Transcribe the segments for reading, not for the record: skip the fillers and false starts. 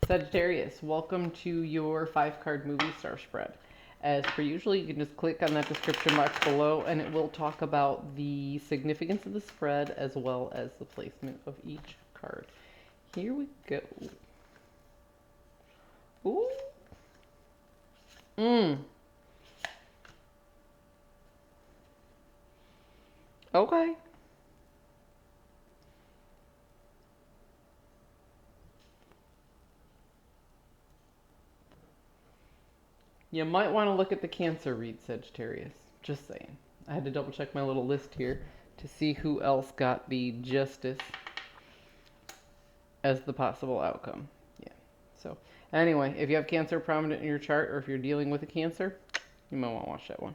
Sagittarius, welcome to your 5-card movie star spread. As per usual, you can just click on that description box below and it will talk about the significance of the spread as well as the placement of each card. Here we go. Ooh. Okay. You might want to look at the Cancer read, Sagittarius. Just saying. I had to double check my little list here to see who else got the Justice as the possible outcome. Yeah. So, anyway, if you have Cancer prominent in your chart or if you're dealing with a Cancer, you might want to watch that one.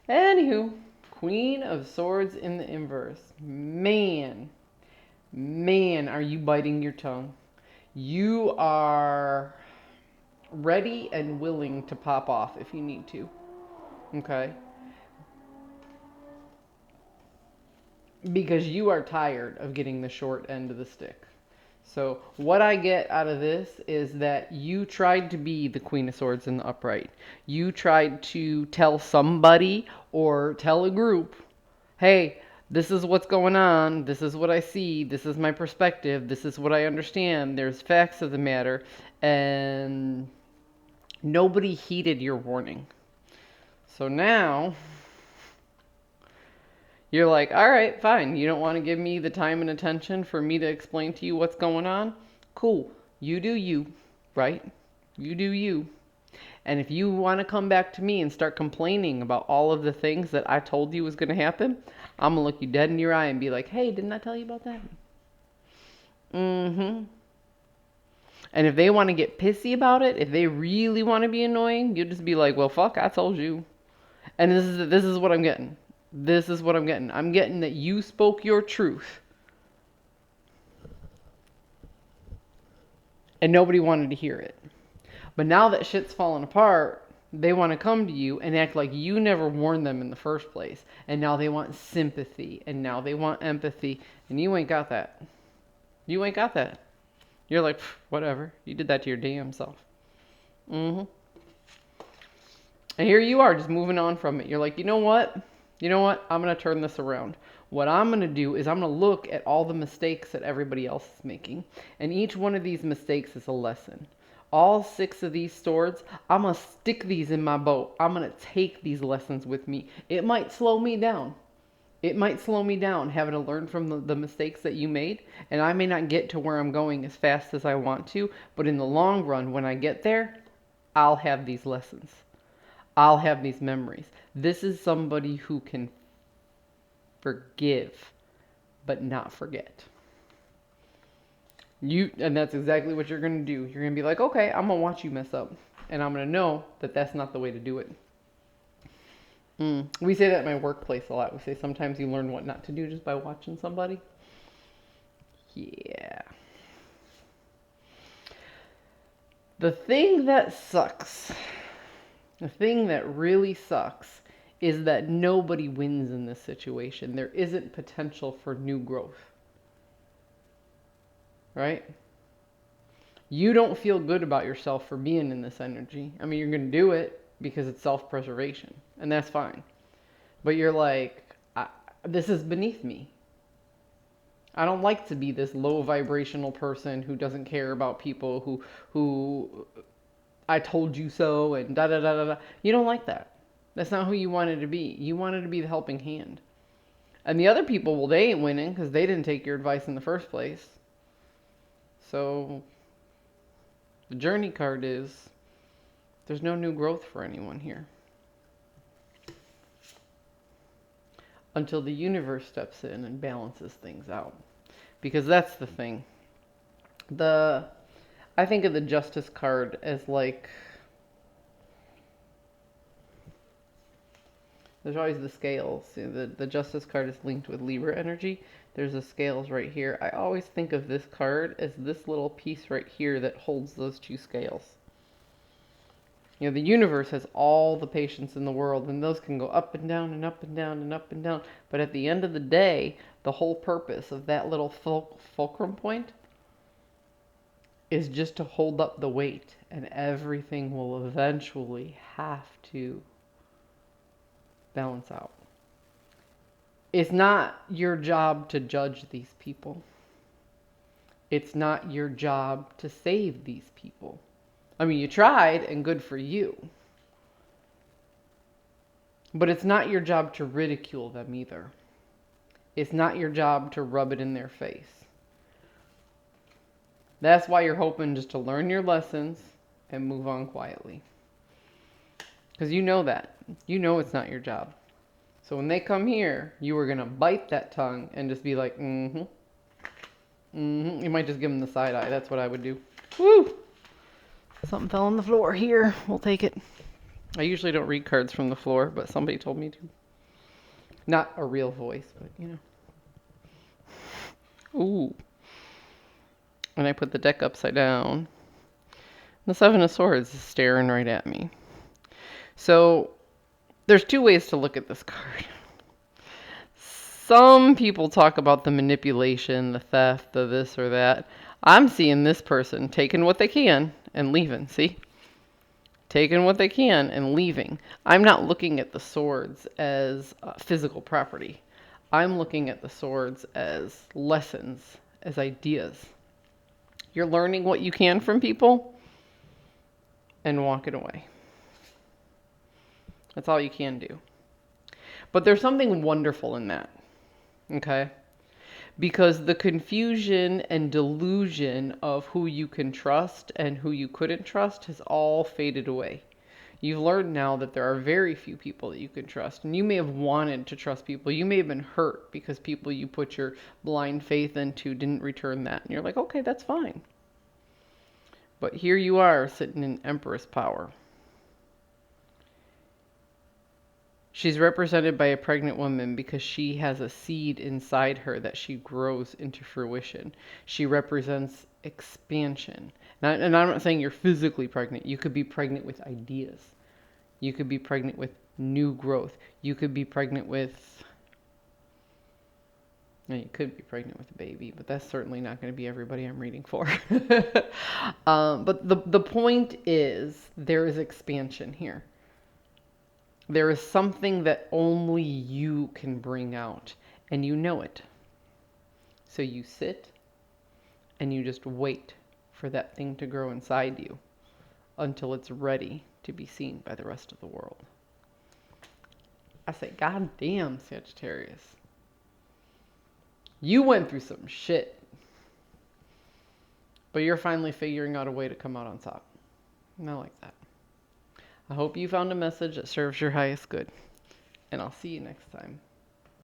Anywho, Queen of Swords in the inverse. Man, are you biting your tongue. You are ready and willing to pop off if you need to. Okay? Because you are tired of getting the short end of the stick. So what I get out of this is that you tried to be the Queen of Swords in the upright. You tried to tell somebody or tell a group, hey, this is what's going on. This is what I see. This is my perspective. This is what I understand. There's facts of the matter. And nobody heeded your warning. So now you're like, all right, fine. You don't want to give me the time and attention for me to explain to you what's going on? Cool. You do you, right? You do you. And if you want to come back to me and start complaining about all of the things that I told you was going to happen, I'm going to look you dead in your eye and be like, hey, didn't I tell you about that? Mm-hmm. And if they want to get pissy about it, if they really want to be annoying, you just be like, well, fuck, I told you. And this is what I'm getting. This is what I'm getting. I'm getting that you spoke your truth. And nobody wanted to hear it. But now that shit's falling apart, they want to come to you and act like you never warned them in the first place. And now they want sympathy. And now they want empathy. And you ain't got that. You ain't got that. You're like, whatever. You did that to your damn self. Mm-hmm. And here you are, just moving on from it. You're like, you know what? You know what? I'm going to turn this around. What I'm going to do is I'm going to look at all the mistakes that everybody else is making. And each one of these mistakes is a lesson. All 6 of these swords, I'm going to stick these in my boat. I'm going to take these lessons with me. It might slow me down. It might slow me down having to learn from the mistakes that you made. And I may not get to where I'm going as fast as I want to. But in the long run, when I get there, I'll have these lessons. I'll have these memories. This is somebody who can forgive, but not forget. And that's exactly what you're going to do. You're going to be like, okay, I'm going to watch you mess up. And I'm going to know that that's not the way to do it. We say that in my workplace a lot. We say sometimes you learn what not to do just by watching somebody. Yeah. The thing that sucks, the thing that really sucks, is that nobody wins in this situation. There isn't potential for new growth. Right? You don't feel good about yourself for being in this energy. I mean, you're going to do it because it's self-preservation, and that's fine. But you're like, this is beneath me. I don't like to be this low vibrational person who doesn't care about people, who I told you so, and da-da-da-da-da. You don't like that. That's not who you wanted to be. You wanted to be the helping hand. And the other people, well, they ain't winning because they didn't take your advice in the first place. So the journey card is there's no new growth for anyone here. Until the universe steps in and balances things out. Because that's the thing. I think of the Justice card as like, there's always the scales. The Justice card is linked with Libra energy. There's the scales right here. I always think of this card as this little piece right here that holds those 2 scales. You know, the universe has all the patience in the world, and those can go up and down and up and down and up and down. But at the end of the day, the whole purpose of that little fulcrum point is just to hold up the weight, and everything will eventually have to balance out. It's not your job to judge these people. It's not your job to save these people. I mean, you tried, and good for you. But it's not your job to ridicule them either. It's not your job to rub it in their face. That's why you're hoping just to learn your lessons and move on quietly. Because you know that. You know it's not your job. So when they come here, you are going to bite that tongue and just be like, mm-hmm. Mm-hmm. You might just give them the side eye. That's what I would do. Woo! Something fell on the floor here. We'll take it. I usually don't read cards from the floor, but somebody told me to. Not a real voice, but you know. Ooh. And I put the deck upside down. The Seven of Swords is staring right at me. So there's two ways to look at this card. Some people talk about the manipulation, the theft, the this or that. I'm seeing this person taking what they can and leaving, see? Taking what they can and leaving. I'm not looking at the swords as physical property. I'm looking at the swords as lessons, as ideas. You're learning what you can from people and walking away. That's all you can do. But there's something wonderful in that, okay? Because the confusion and delusion of who you can trust and who you couldn't trust has all faded away. You've learned now that there are very few people that you can trust. And you may have wanted to trust people. You may have been hurt because people you put your blind faith into didn't return that. And you're like, okay, that's fine. But here you are sitting in Empress power. She's represented by a pregnant woman because she has a seed inside her that she grows into fruition. She represents expansion. And I'm not saying you're physically pregnant. You could be pregnant with ideas. You could be pregnant with new growth. You could be pregnant with... Now, you could be pregnant with a baby, but that's certainly not going to be everybody I'm reading for. But the point is, there is expansion here. There is something that only you can bring out, and you know it. So you sit, and you just wait for that thing to grow inside you until it's ready to be seen by the rest of the world. I say, God damn, Sagittarius. You went through some shit, but you're finally figuring out a way to come out on top. And I like that. I hope you found a message that serves your highest good. And I'll see you next time.